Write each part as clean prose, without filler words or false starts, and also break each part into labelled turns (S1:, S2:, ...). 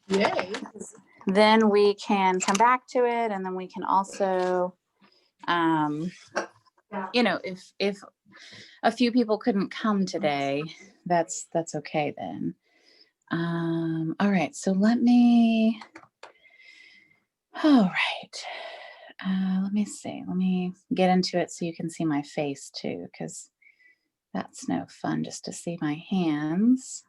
S1: Yay.
S2: Then we can come back to it, and then we can also, you know, if a few people couldn't come today, that's okay then. All right, so let me. All right. Let me see. Let me get into it so you can see my face too, because that's no fun just to see my hands.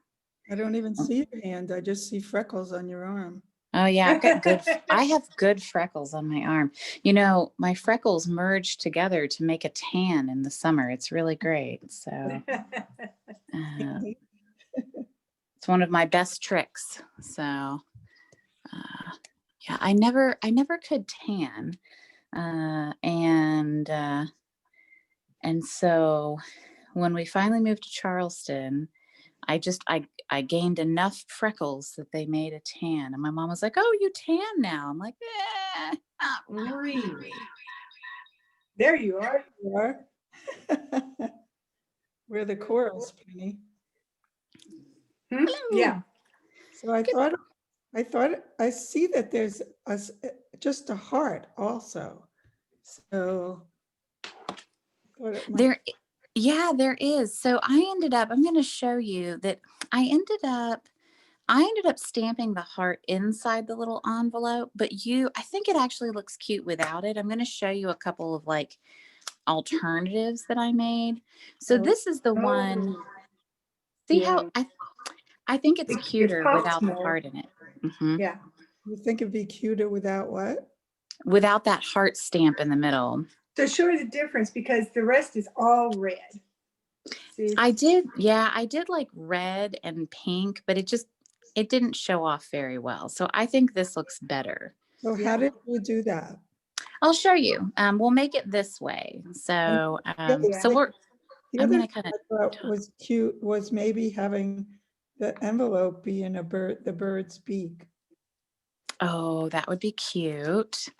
S3: I don't even see your hand. I just see freckles on your arm.
S2: Oh yeah, I've got good. I have good freckles on my arm. You know, my freckles merge together to make a tan in the summer. It's really great. So it's one of my best tricks. So yeah, I never could tan, and so when we finally moved to Charleston, I gained enough freckles that they made a tan. And my mom was like, "Oh, you tan now." I'm like, not really.
S1: There you are.
S3: You are. We're the corals, Penny.
S1: Yeah.
S3: So I see that there's just a heart also. So
S2: there is. So I'm going to show you that I ended up stamping the heart inside the little envelope, but I think it actually looks cute without it. I'm going to show you a couple of like alternatives that I made. So this is the one. See how I think it's cuter without the heart in it. Mm-hmm.
S1: Yeah.
S3: You think it'd be cuter without what?
S2: Without that heart stamp in the middle.
S1: So show her the difference, because the rest is all red. See?
S2: I did like red and pink, but it didn't show off very well. So I think this looks better.
S3: So how did you do that?
S2: I'll show you. We'll make it this way. So I'm going to kind of
S3: was cute was maybe having the envelope be in the bird's beak.
S2: Oh, that would be cute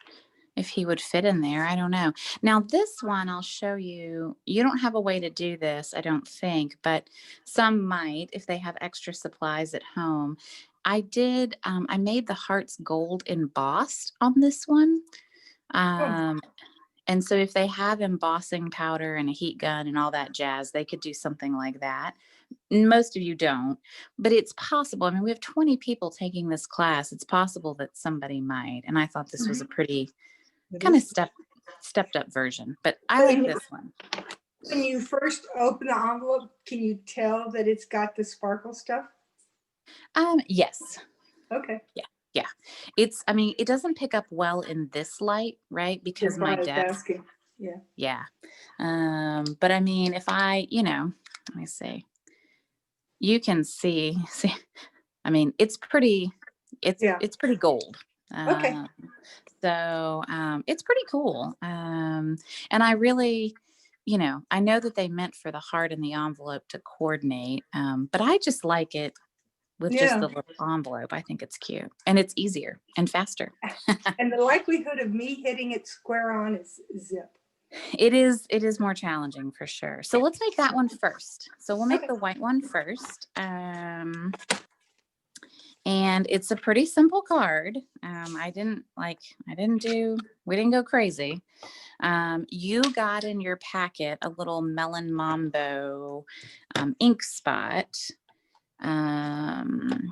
S2: if he would fit in there. I don't know. Now this one, I'll show you. You don't have a way to do this, I don't think, but some might if they have extra supplies at home. I did. I made the hearts gold embossed on this one. And so if they have embossing powder and a heat gun and all that jazz, they could do something like that. Most of you don't, but it's possible. I mean, we have 20 people taking this class. It's possible that somebody might. And I thought this was a pretty kind of stepped up version, but I like this one.
S1: When you first open the envelope, can you tell that it's got the sparkle stuff?
S2: Yes.
S1: Okay.
S2: Yeah. It doesn't pick up well in this light, right? Because my desk. Yeah. But I mean, if I, let me see. You can see, I mean, it's pretty gold.
S1: Okay.
S2: So it's pretty cool. And I really, I know that they meant for the heart and the envelope to coordinate, but I just like it with just the little envelope. I think it's cute and it's easier and faster.
S1: And the likelihood of me hitting it square on is zip.
S2: It is more challenging for sure. So let's make that one first. So we'll make the white one first. And it's a pretty simple card. We didn't go crazy. You got in your packet a little Melon Mambo ink spot. And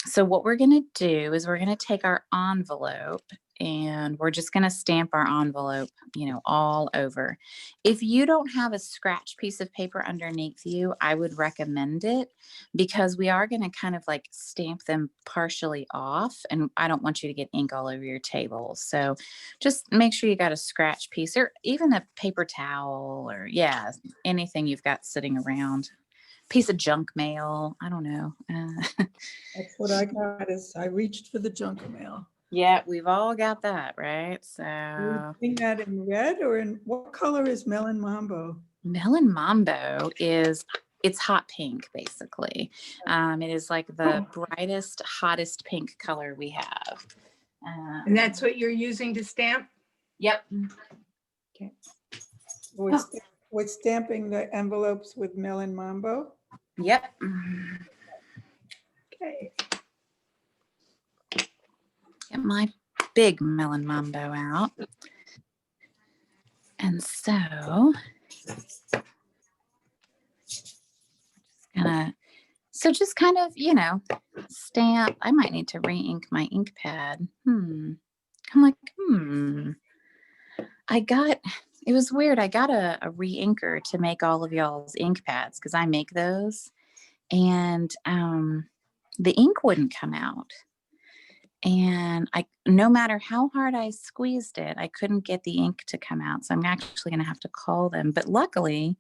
S2: so what we're going to do is we're going to take our envelope and we're just going to stamp our envelope, all over. If you don't have a scratch piece of paper underneath you, I would recommend it because we are going to kind of like stamp them partially off and I don't want you to get ink all over your table. So just make sure you got a scratch piece or even a paper towel or anything you've got sitting around. Piece of junk mail. I don't know.
S3: That's what I got is I reached for the junk mail.
S2: Yeah, we've all got that, right? So
S3: you think that in red or in what color is Melon Mambo?
S2: Melon Mambo it's hot pink, basically. It is like the brightest, hottest pink color we have.
S1: And that's what you're using to stamp?
S2: Yep.
S3: Okay. We're stamping the envelopes with Melon Mambo?
S2: Yep.
S1: Okay.
S2: Get my big melon mambo out. And so, just kind of, stamp. I might need to re-ink my ink pad. I'm like, it was weird. I got a re-inker to make all of y'all's ink pads because I make those. And the ink wouldn't come out. And no matter how hard I squeezed it, I couldn't get the ink to come out. So I'm actually going to have to call them. But luckily,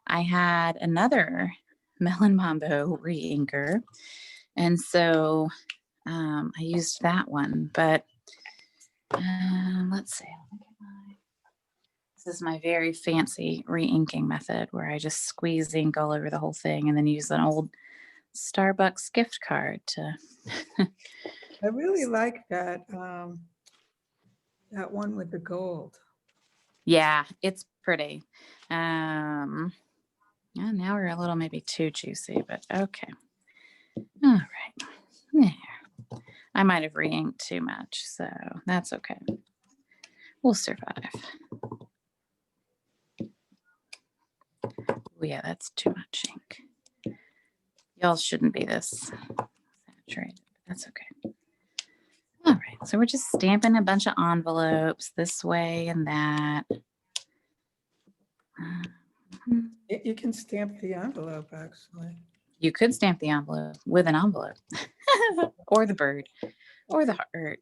S2: I had another Melon Mambo re-inker. And so I used that one. But let's see. This is my very fancy re-inking method where I just squeeze ink all over the whole thing and then use an old Starbucks gift card to.
S3: I really like that, that one with the gold.
S2: Yeah, it's pretty. Yeah, now we're a little maybe too juicy, but okay. All right. There. I might have re-inked too much, so that's okay. We'll survive. Oh, yeah, that's too much ink. Y'all shouldn't be this saturated, but that's okay. All right, so we're just stamping a bunch of envelopes this way and that.
S3: You can stamp the envelope, actually.
S2: You could stamp the envelope with an envelope or the bird or the heart.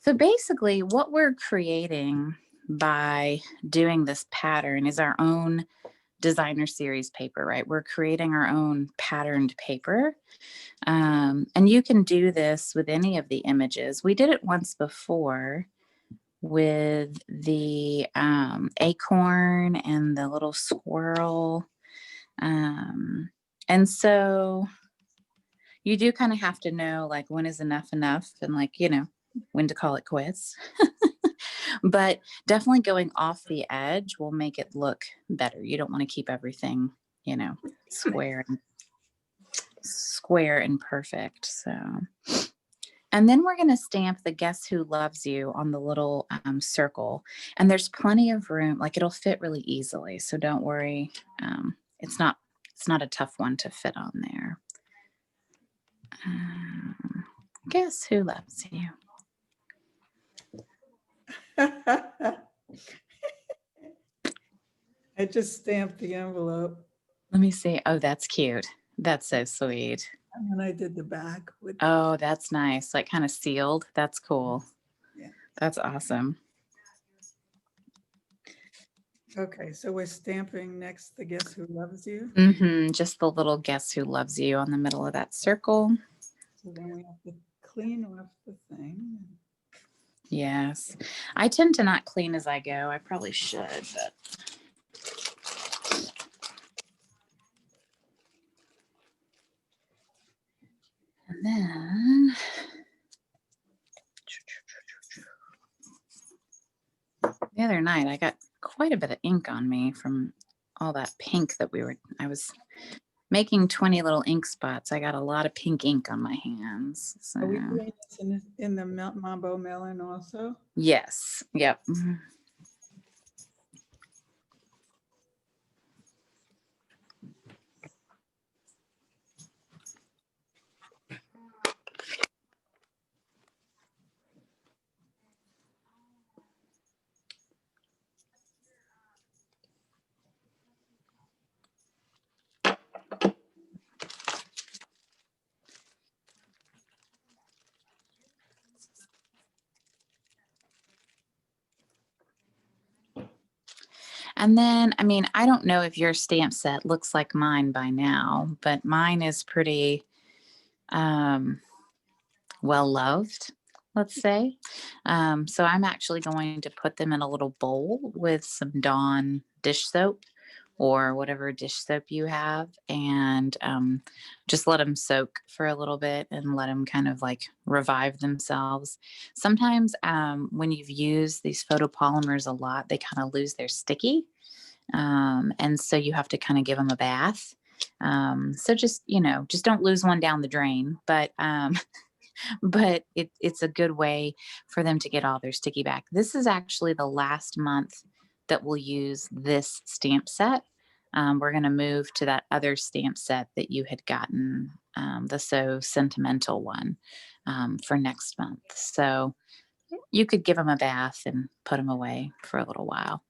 S2: So basically what we're creating by doing this pattern is our own designer series paper, right? We're creating our own patterned paper. And you can do this with any of the images. We did it once before with the acorn and the little squirrel. And so you do kind of have to know like when is enough and like, when to call it quits. But definitely going off the edge will make it look better. You don't want to keep everything, square and perfect. So, and then we're going to stamp the Guess Who Loves You on the little circle. And there's plenty of room, like it'll fit really easily. So don't worry. It's not a tough one to fit on there. Guess Who Loves You?
S3: I just stamped the envelope.
S2: Let me see. Oh, that's cute. That's so sweet.
S3: And then I did the back with.
S2: Oh, that's nice. Like kind of sealed. That's cool.
S3: Yeah.
S2: That's awesome.
S3: Okay, so we're stamping next the Guess Who Loves You.
S2: Just the little Guess Who Loves You on the middle of that circle.
S3: So then we have to clean off the thing.
S2: Yes. I tend to not clean as I go. I probably should, but. And then. The other night, I got quite a bit of ink on me from all that pink that I was making 20 little ink spots. I got a lot of pink ink on my hands. So.
S3: Are we doing this in the Mambo melon also?
S2: Yes. Yep. And then, I don't know if your stamp set looks like mine by now, but mine is pretty well loved, let's say. So I'm actually going to put them in a little bowl with some Dawn dish soap or whatever dish soap you have, and just let them soak for a little bit and let them kind of like revive themselves. Sometimes when you've used these photopolymers a lot, they kind of lose their sticky. And so you have to kind of give them a bath. So just, just don't lose one down the drain, but it's a good way for them to get all their sticky back. This is actually the last month that we'll use this stamp set. We're going to move to that other stamp set that you had gotten, the So Sentimental one, for next month. So you could give them a bath and put them away for a little while.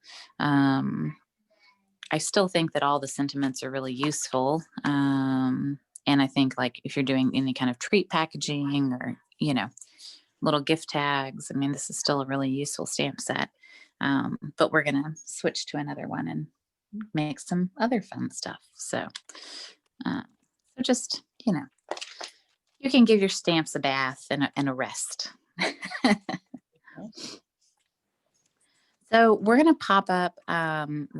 S2: I still think that all the sentiments are really useful. And I think, like, if you're doing any kind of treat packaging or, little gift tags, I mean, this is still a really useful stamp set. But we're going to switch to another one and make some other fun stuff. So just, you can give your stamps a bath and a rest. So we're going to pop up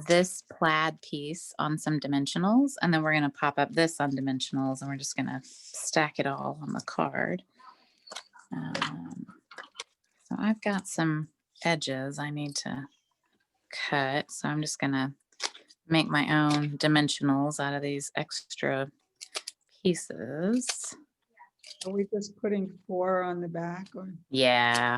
S2: this plaid piece on some dimensionals, and then we're going to pop up this on dimensionals, and we're just going to stack it all on the card. So I've got some edges I need to cut, so I'm just going to make my own dimensionals out of these extra pieces.
S3: Are we just putting 4 on the back, or?
S2: Yeah.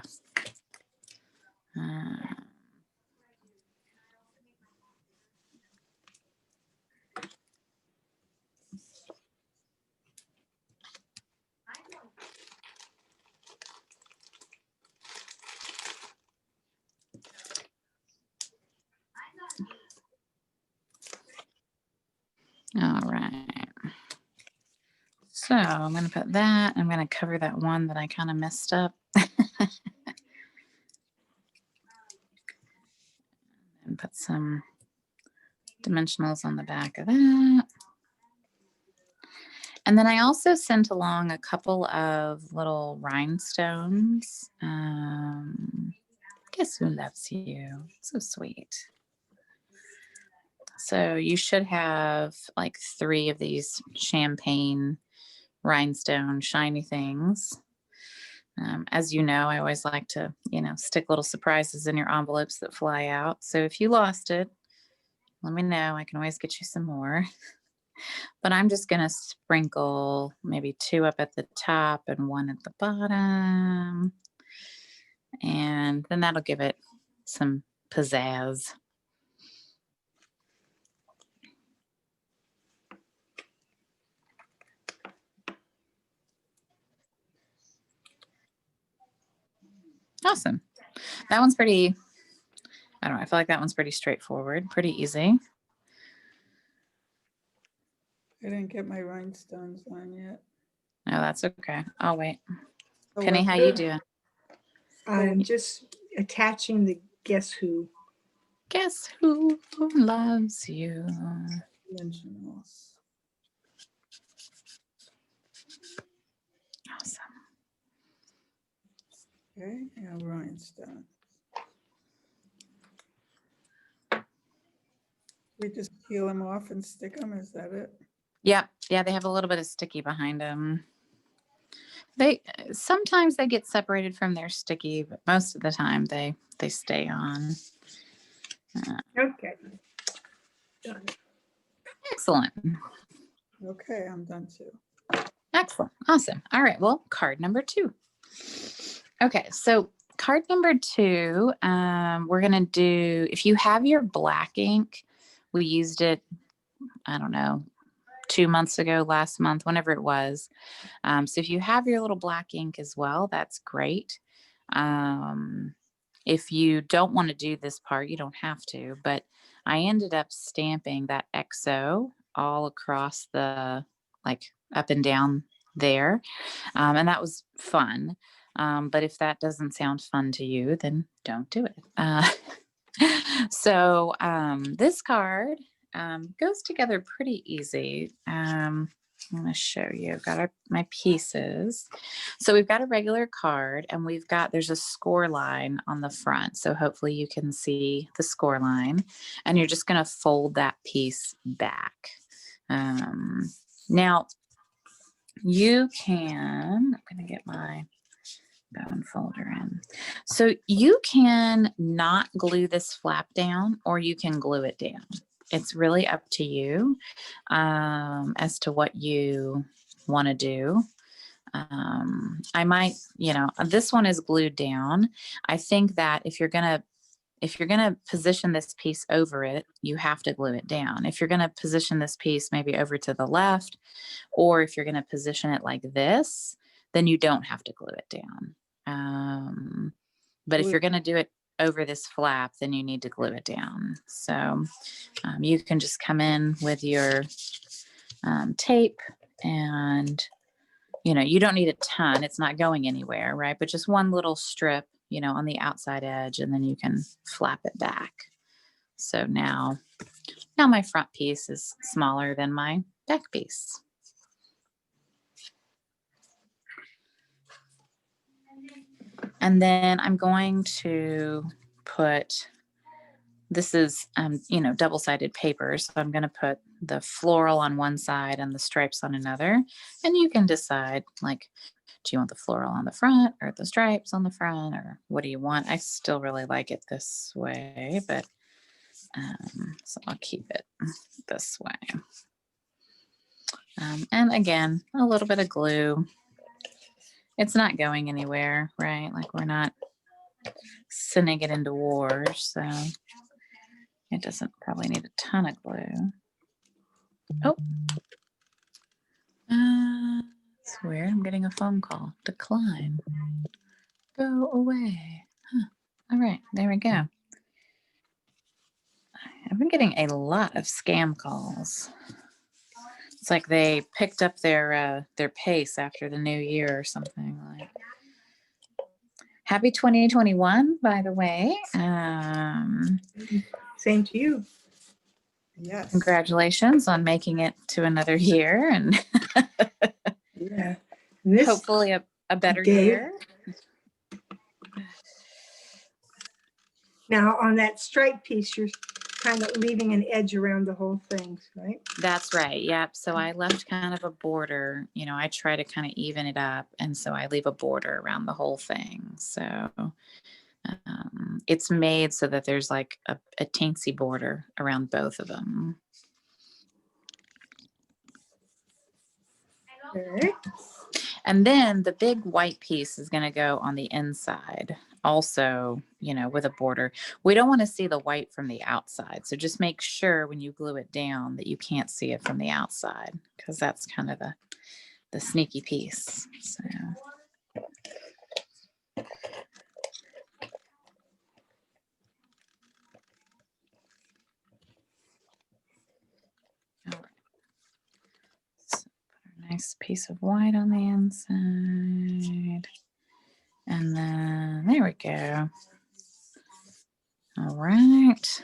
S2: All right. So I'm going to put that. I'm going to cover that one that I kind of messed up. And put some dimensionals on the back of that. And then I also sent along a couple of little rhinestones. Guess who loves you? So sweet. So you should have like 3 of these champagne rhinestone shiny things. As you know, I always like to, stick little surprises in your envelopes that fly out. So if you lost it, let me know. I can always get you some more. But I'm just going to sprinkle maybe 2 up at the top and 1 at the bottom. And then that'll give it some pizzazz. Awesome. That one's pretty, I don't know, I feel like that one's pretty straightforward, pretty easy.
S3: I didn't get my rhinestones on yet.
S2: No, that's okay. I'll wait.
S3: So
S2: Penny,
S3: we're
S2: how you doing?
S1: I'm just attaching the Guess Who.
S2: Guess who loves you?
S3: dimensionals.
S2: Awesome.
S3: Okay, and rhinestone. We just peel them off and stick them, is that it?
S2: Yeah, they have a little bit of sticky behind them. Sometimes they get separated from their sticky, but most of the time they stay on.
S1: Okay. Done.
S2: Excellent.
S3: Okay, I'm done too.
S2: Excellent. Awesome. All right. Well, card number 2. Okay. So card number 2, we're going to do, if you have your black ink, we used it, I don't know, 2 months ago, last month, whenever it was. So if you have your little black ink as well, that's great. If you don't want to do this part, you don't have to, but I ended up stamping that XO all across the, like, up and down there. And that was fun. But if that doesn't sound fun to you, then don't do it. So this card goes together pretty easy. I'm going to show you. I've got my pieces. So we've got a regular card, and there's a score line on the front. So hopefully you can see the score line, and you're just going to fold that piece back. Now you can, I'm going to get my bone folder in. So you can not glue this flap down, or you can glue it down. It's really up to you as to what you want to do. I might, this one is glued down. I think that if you're gonna position this piece over it, you have to glue it down. If you're gonna position this piece maybe over to the left, or if you're gonna position it like this, then you don't have to glue it down. But if you're gonna do it over this flap, then you need to glue it down. So you can just come in with your tape, and you don't need a ton. It's not going anywhere, right? But just one little strip, on the outside edge, and then you can flap it back. So now my front piece is smaller than my back piece. And then I'm going to put, this is, double-sided paper. So I'm going to put the floral on one side and the stripes on another. And you can decide, like, do you want the floral on the front or the stripes on the front, or what do you want? I still really like it this way, but so I'll keep it this way. And again, a little bit of glue. It's not going anywhere, right? Like, we're not sending it into war, so it doesn't probably need a ton of glue. Oh, it's weird. I'm getting a phone call. Decline. Go away. Huh. All right, there we go. I've been getting a lot of scam calls. It's like they picked up their pace after the new year or something. Like, happy 2021, by the way.
S1: Same to you.
S3: Yes.
S2: Congratulations on making it to another year, and
S1: Yeah. And this
S2: hopefully a better
S1: Dave.
S2: year.
S1: Now on that stripe piece, you're kind of leaving an edge around the whole thing, right?
S2: That's right. Yep. So I left kind of a border. I try to kind of even it up, and so I leave a border around the whole thing. So it's made so that there's like a teensy border around both of them.
S1: Okay.
S2: And then the big white piece is going to go on the inside also, with a border. We don't want to see the white from the outside. So just make sure when you glue it down that you can't see it from the outside, because that's kind of the sneaky piece. So. All right. So put a nice piece of white on the inside. And then there we go. All right.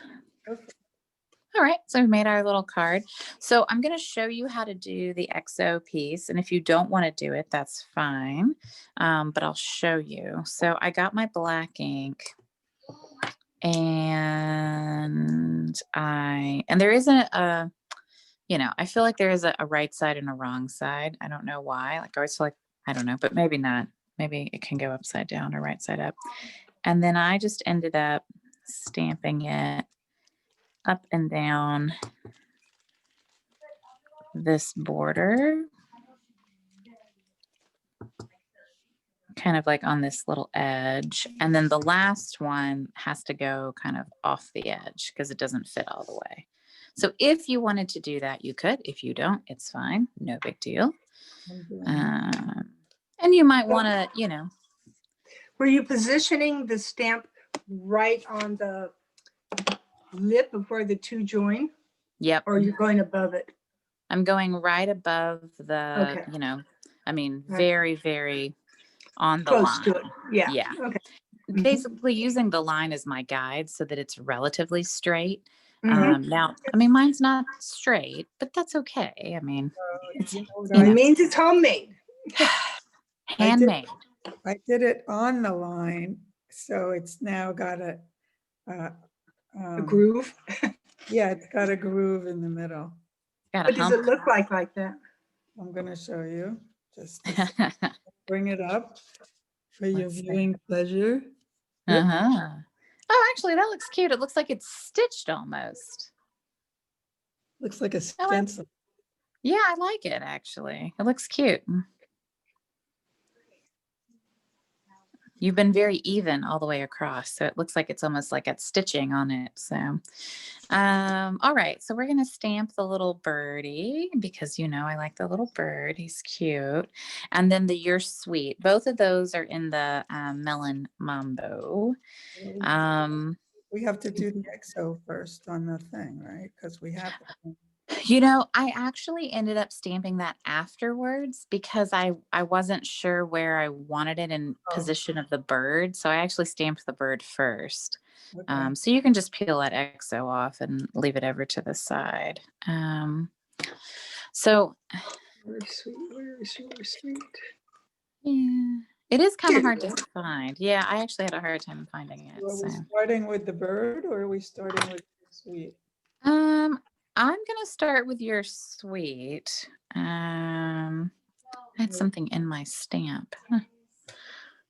S2: All right, so we've made our little card. So I'm going to show you how to do the XO piece. And if you don't want to do it, that's fine. But I'll show you. So I got my black ink, and there isn't I feel like there is a right side and a wrong side. I don't know why. Like, I always feel like, I don't know, but maybe not. Maybe it can go upside down or right side up. And then I just ended up stamping it up and down this border, kind of like on this little edge. And then the last one has to go kind of off the edge because it doesn't fit all the way. So if you wanted to do that, you could. If you don't, it's fine. No big deal. And you might want to,
S1: Were you positioning the stamp right on the lip of where the two join?
S2: Yep.
S1: Or are you going above it?
S2: I'm going right above the,
S1: Okay.
S2: very, very on the
S1: Close
S2: line.
S1: to it. Yeah.
S2: Yeah.
S1: Okay.
S2: Basically using the line as my guide so that it's relatively straight.
S1: Mhm.
S2: Now, mine's not straight, but that's okay. It's
S1: It means it's homemade.
S2: handmade.
S3: I did it on the line, so it's now got a
S1: Groove.
S3: Yeah, it's got a groove in the middle.
S2: Got
S1: What does it look like that?
S3: I'm going to show you. Just to bring it up. For your
S2: Let's see.
S3: viewing pleasure.
S2: Uh-huh. Oh, actually, that looks cute. It looks like it's stitched almost.
S3: Looks like a
S2: I like-
S3: stencil.
S2: Yeah, I like it, actually. It looks cute. You've been very even all the way across, so it looks like it's almost like it's stitching on it. So, all right. So we're gonna stamp the little birdie because I like the little bird. He's cute. And then the "You're Sweet." Both of those are in the Melon Mambo.
S3: We have to do the XO first on the thing, right? Because we have it.
S2: I actually ended up stamping that afterwards because I wasn't sure where I wanted it in position of the bird. So I actually stamped the bird first.
S3: Okay.
S2: So you can just peel that XO off and leave it over to the side. So
S1: Very sweet, very sweet, very sweet.
S2: yeah, it is kind of
S1: Here
S2: hard
S1: you
S2: to find. Yeah, I actually had a hard time finding it.
S3: Are
S2: So
S3: we starting with the bird or are we starting with the sweet?
S2: I'm gonna start with "You're Sweet." I had something in my stamp. Huh.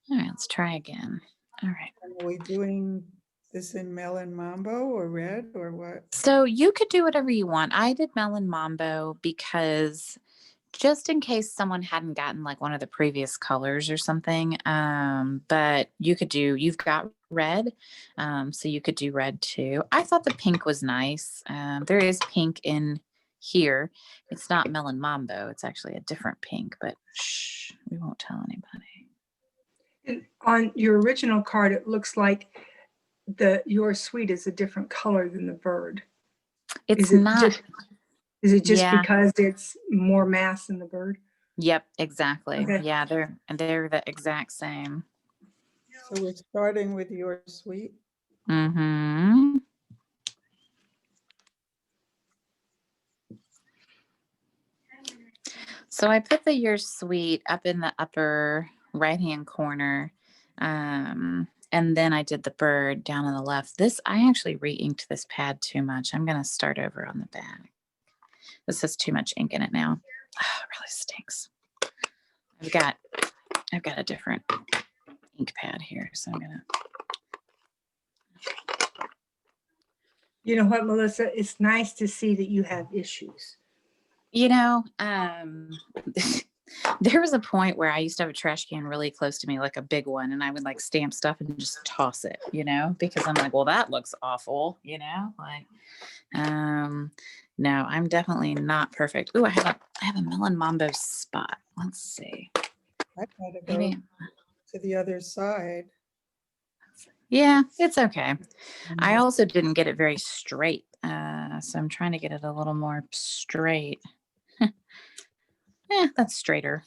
S2: All right, let's try again. All right.
S3: Are we doing this in melon mambo or red or what?
S2: So you could do whatever you want. I did Melon Mambo because just in case someone hadn't gotten like one of the previous colors or something. But you've got red. So you could do red too. I thought the pink was nice. There is pink in here. It's not Melon Mambo. It's actually a different pink, but shh, we won't tell anybody.
S1: And on your original card, it looks like "Your Sweet" is a different color than the bird.
S2: It's
S1: Is it
S2: not.
S1: just
S2: Yeah.
S1: because it's more mass than the bird?
S2: Yep, exactly.
S1: Okay.
S2: Yeah, they're the exact same.
S3: So we're starting with your sweet.
S2: Mm-hmm. So I put the "You're Sweet" up in the upper right-hand corner. And then I did the bird down on the left. I actually re-inked this pad too much. I'm gonna start over on the back. This has too much ink in it now. Oh, it really stinks. I've got a different ink pad here, so I'm gonna.
S1: You know what, Melissa? It's nice to see that you have issues.
S2: There was a point where I used to have a trash can really close to me, like a big one, and I would like stamp stuff and just toss it, because I'm like, well, that looks awful, no, I'm definitely not perfect. Ooh, I have a Melon Mambo spot. Let's see.
S3: I gotta go
S2: Maybe.
S3: to the other side.
S2: Yeah, it's okay. I also didn't get it very straight. So I'm trying to get it a little more straight. That's straighter.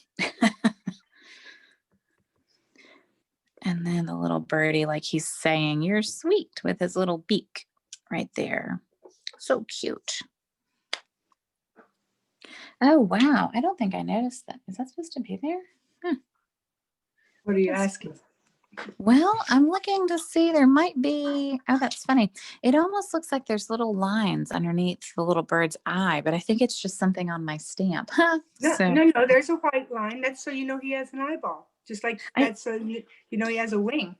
S2: And then the little birdie, like he's saying, "You're sweet," with his little beak right there. So cute. Oh, wow. I don't think I noticed that. Is that supposed to be there?
S1: What are you asking?
S2: Well, I'm looking to see. There might be. Oh, that's funny. It almost looks like there's little lines underneath the little bird's eye, but I think it's just something on my stamp.
S1: No, there's a white line. That's so you know he has an eyeball. Just like
S2: I-
S1: that's so you know he has a wing.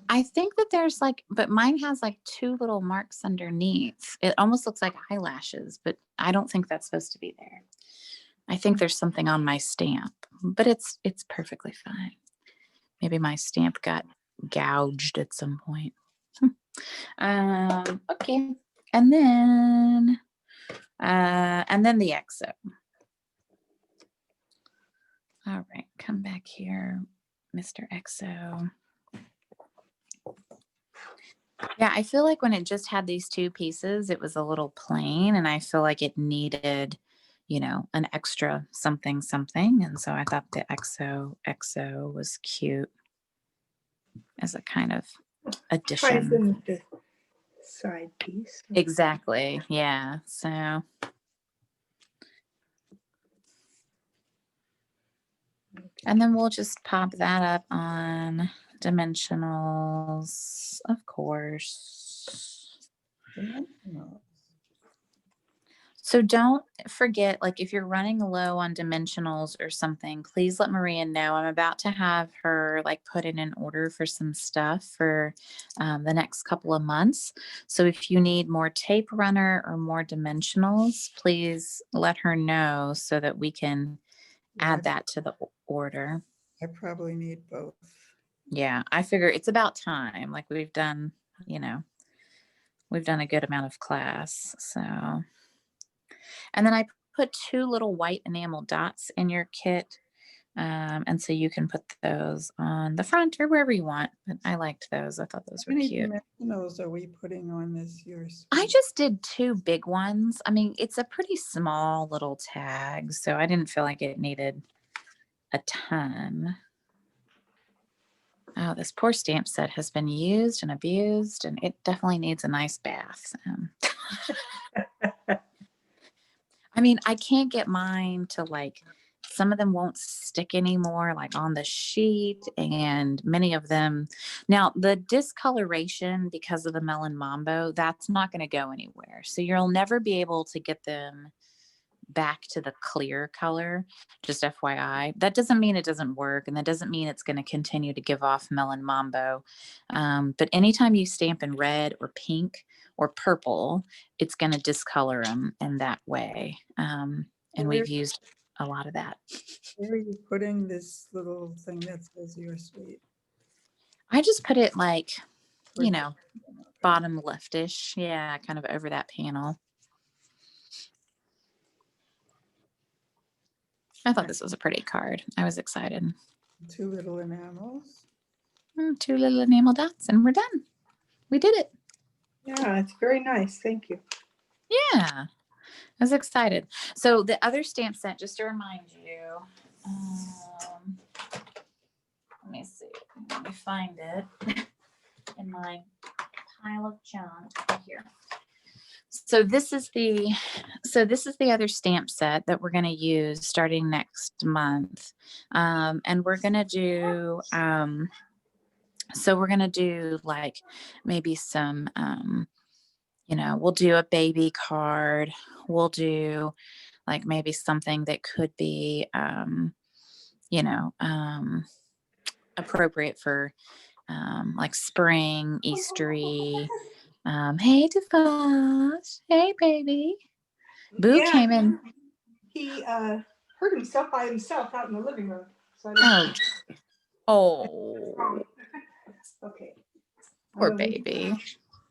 S2: I think that there's but mine has like two little marks underneath. It almost looks like eyelashes, but I don't think that's supposed to be there. I think there's something on my stamp, but it's perfectly fine. Maybe my stamp got gouged at some point. Okay. And then the XO. All right, come back here, Mr. XO. Yeah, I feel like when it just had these two pieces, it was a little plain, and I feel like it needed, an extra something. And so I thought the XO was cute as a kind of
S1: Ties
S2: addition.
S1: in with the side piece.
S2: Exactly. Yeah. So. And then we'll just pop that up on dimensionals, of course.
S3: Dimensionals.
S2: So don't forget, like if you're running low on dimensionals or something, please let Maria know. I'm about to have her like put in an order for some stuff for the next couple of months. So if you need more tape runner or more dimensionals, please let her know so that we can
S3: Yeah,
S2: add that to the order.
S3: I probably need both.
S2: Yeah, I figure it's about time. Like we've done, we've done a good amount of class. So, and then I put 2 little white enamel dots in your kit. And so you can put those on the front or wherever you want. But I liked those. I thought those
S3: How
S2: were
S3: many
S2: cute.
S3: dimensionals are we putting on this year?
S2: I just did 2 big ones. I mean, it's a pretty small little tag, so I didn't feel like it needed a ton. Oh, this poor stamp set has been used and abused, and it definitely needs a nice bath. I mean, I can't get mine to like, some of them won't stick anymore, like on the sheet, and many of them. Now, the discoloration because of the Melon Mambo, that's not going to go anywhere. So you'll never be able to get them back to the clear color, just FYI. That doesn't mean it doesn't work, and that doesn't mean it's going to continue to give off Melon Mambo. But anytime you stamp in red or pink or purple, it's going to discolor them in that way. And we've used a lot of that.
S3: Where are you putting this little thing that says "You're sweet"?
S2: I just put it like,
S3: Towards
S2: bottom leftish. Yeah, kind of over that panel. I thought this was a pretty card. I was excited.
S3: 2 little enamels.
S2: 2 little enamel dots, and we're done. We did it.
S1: Yeah, it's very nice. Thank you.
S2: Yeah, I was excited. So the other stamp set, just to remind you, let me see. Let me find it in my pile of junk here. So this is the other stamp set that we're going to use starting next month, and we're going to do. So we're going to do like maybe some. We'll do a baby card. We'll do like maybe something that could be, appropriate for like spring, Eastery. Hey, DeVos. Hey, baby. Boo
S1: Yeah,
S2: came in.
S1: he hurt himself by himself out in the living room. So I
S2: Oh,
S1: okay.
S2: poor baby.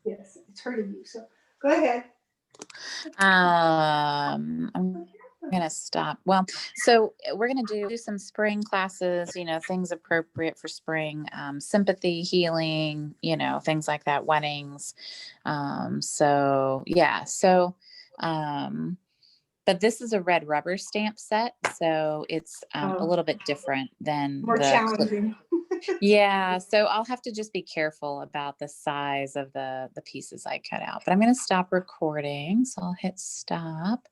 S1: Yes, it's hurting you. So go ahead.
S2: I'm gonna stop. Well, so we're gonna do some spring classes, things appropriate for spring, sympathy, healing, things like that, weddings. So yeah, but this is a red rubber stamp set, so it's a little bit different than
S1: More challenging.
S2: Yeah, so I'll have to just be careful about the size of the pieces I cut out. But I'm going to stop recording, so I'll hit stop.